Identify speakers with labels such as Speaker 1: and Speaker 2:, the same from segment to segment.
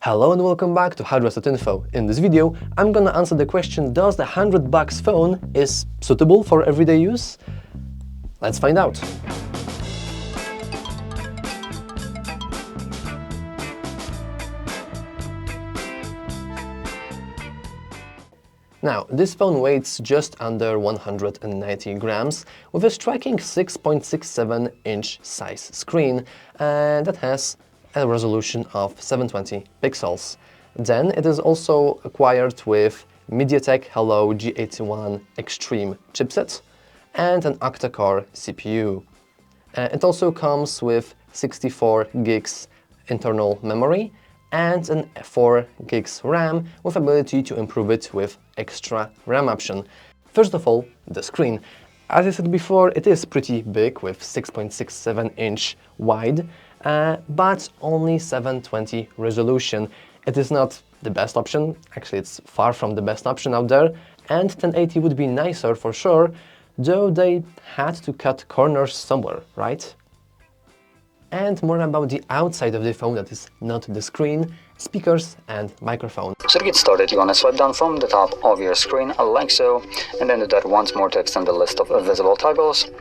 Speaker 1: Hello and welcome back to Hardware.info. In this video, I'm gonna answer the question, does the $100 phone is suitable for everyday use? Let's find out. Now, this phone weighs just under 190 grams with a striking 6.67-inch size screen that has a resolution of 720 pixels. Then it is also acquired with MediaTek Hello G81 Extreme chipset and an octa-core CPU. It also comes with 64 gigs internal memory and an 4 gigs RAM with ability to improve it with extra RAM option. First of all, the screen. As I said before, it is pretty big with 6.67-inch wide, but only 720 resolution. It is not the best option, actually it's far from the best option out there, and 1080 would be nicer for sure, though they had to cut corners somewhere, right? And more about the outside of the phone, that is not the screen, speakers and microphone.
Speaker 2: So to get started, you want to swipe down from the top of your screen, like so, and then do that once more to extend the list of visible toggles.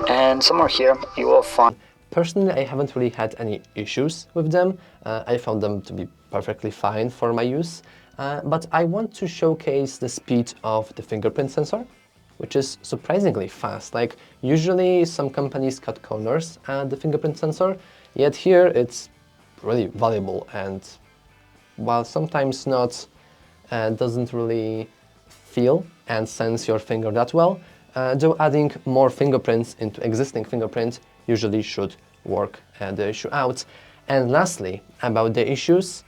Speaker 2: And somewhere here, you will find...
Speaker 1: Personally, I haven't really had any issues with them. I found them to be perfectly fine for my use, but I want to showcase the speed of the fingerprint sensor, which is surprisingly fast. Like, usually some companies cut corners at the fingerprint sensor, yet here it's really valuable, and while sometimes not, doesn't really feel and sense your finger that well, though adding more fingerprints into existing fingerprint usually should work the issue out. And lastly, about the issues,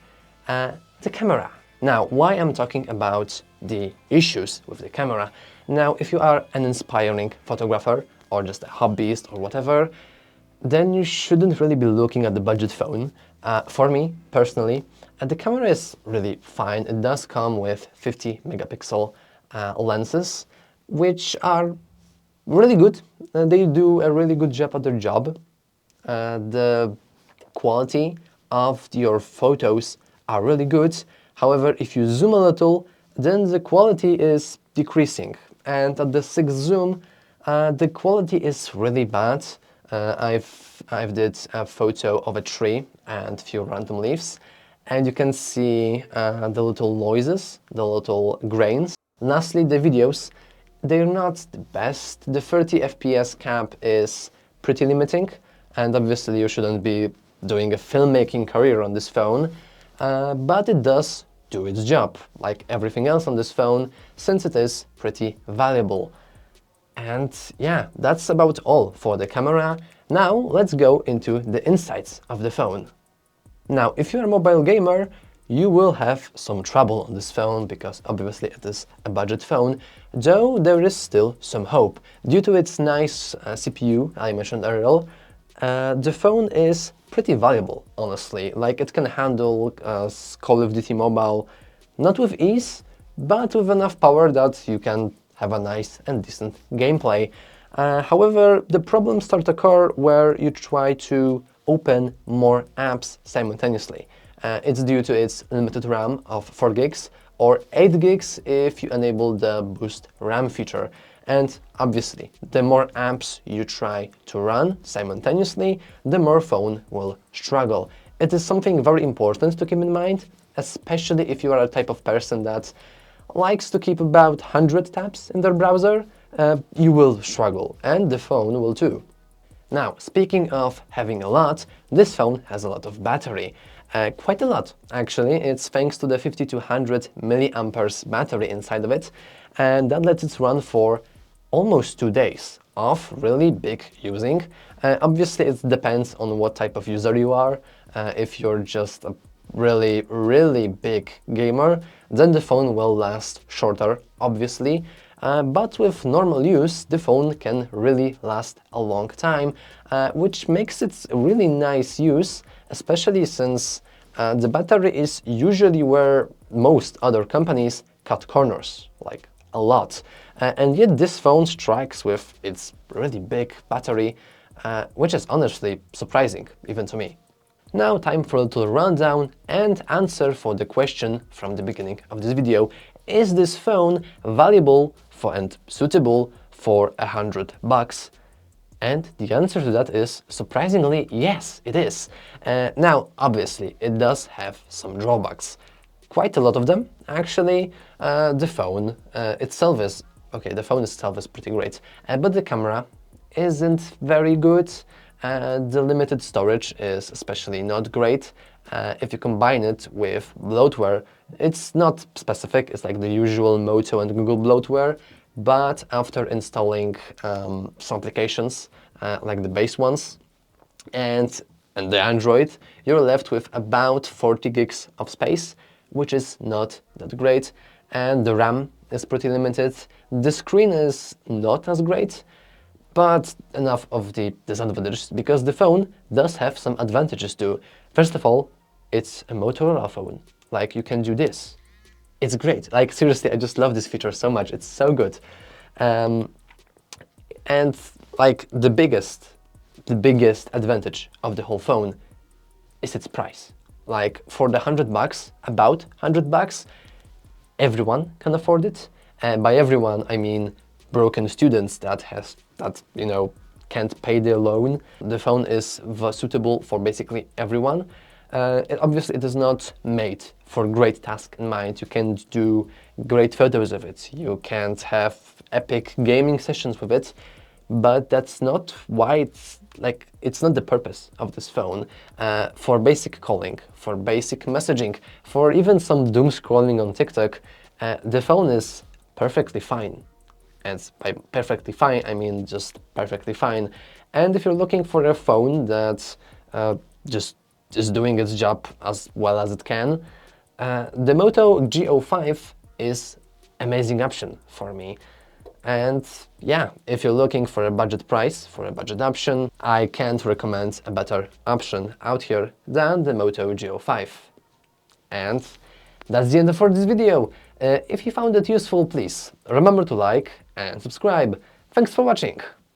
Speaker 1: the camera. Now, why I'm talking about the issues with the camera? Now, if you are an inspiring photographer or just a hobbyist or whatever, then you shouldn't really be looking at the budget phone. For me, personally, the camera is really fine. It does come with 50 megapixel lenses, which are really good. They do a really good job at their job. The quality of your photos are really good. However, if you zoom a little, then the quality is decreasing. And at the 6 zoom, the quality is really bad. I've did a photo of a tree and few random leaves, and you can see the little noises, the little grains. Lastly, the videos. They're not the best. The 30 FPS cap is pretty limiting, and obviously you shouldn't be doing a filmmaking career on this phone, but it does do its job, like everything else on this phone, since it is pretty valuable. And yeah, that's about all for the camera. Now let's go into the insides of the phone. Now, if you're a mobile gamer, you will have some trouble on this phone because obviously it is a budget phone, though there is still some hope. Due to its nice CPU I mentioned earlier, the phone is pretty valuable, honestly. Like, it can handle Call of Duty Mobile, not with ease, but with enough power that you can have a nice and decent gameplay. However, the problems start to occur where you try to open more apps simultaneously. It's due to its limited RAM of 4 gigs or 8 gigs if you enable the boost RAM feature. And obviously, the more apps you try to run simultaneously, the more phone will struggle. It is something very important to keep in mind, especially if you are a type of person that likes to keep about 100 tabs in their browser. You will struggle, and the phone will too. Now, speaking of having a lot, this phone has a lot of battery. Quite a lot, actually. It's thanks to the 5200 milliamperes battery inside of it, and that lets it run for almost 2 days of really big using. Obviously, it depends on what type of user you are. If you're just a really big gamer, then the phone will last shorter, obviously. But with normal use, the phone can really last a long time, which makes it a really nice use, especially since the battery is usually where most other companies cut corners, like a lot. And yet this phone strikes with its really big battery, which is honestly surprising, even to me. Now time for a little rundown and answer for the question from the beginning of this video. Is this phone valuable for and suitable for $100? And the answer to that is, surprisingly, yes, it is. Now, obviously, it does have some drawbacks. Quite a lot of them, actually. The phone itself is, okay, the phone itself is pretty great, but the camera isn't very good. The limited storage is especially not great. If you combine it with bloatware, it's not specific, it's like the usual Moto and Google bloatware, but after installing some applications, like the base ones, and the Android, you're left with about 40 gigs of space, which is not that great, and the RAM is pretty limited. The screen is not as great, but enough of the disadvantages, because the phone does have some advantages too. First of all, it's a Motorola phone. Like, you can do this. It's great. Like, seriously, I just love this feature so much. It's so good. And like the biggest advantage of the whole phone is its price. Like, for the $100, about $100, everyone can afford it. And by everyone, I mean broken students that can't pay their loan. The phone is suitable for basically everyone. Obviously, it is not made for great task in mind. You can't do great photos of it. You can't have epic gaming sessions with it. But that's not why it's not the purpose of this phone. For basic calling, for basic messaging, for even some doom scrolling on TikTok, the phone is perfectly fine. And by perfectly fine, I mean just perfectly fine. And if you're looking for a phone that just is doing its job as well as it can, the Moto G05 is an amazing option for me. And yeah, if you're looking for a budget price, for a budget option, I can't recommend a better option out here than the Moto G05. And that's the end for this video. If you found it useful, please remember to like and subscribe. Thanks for watching.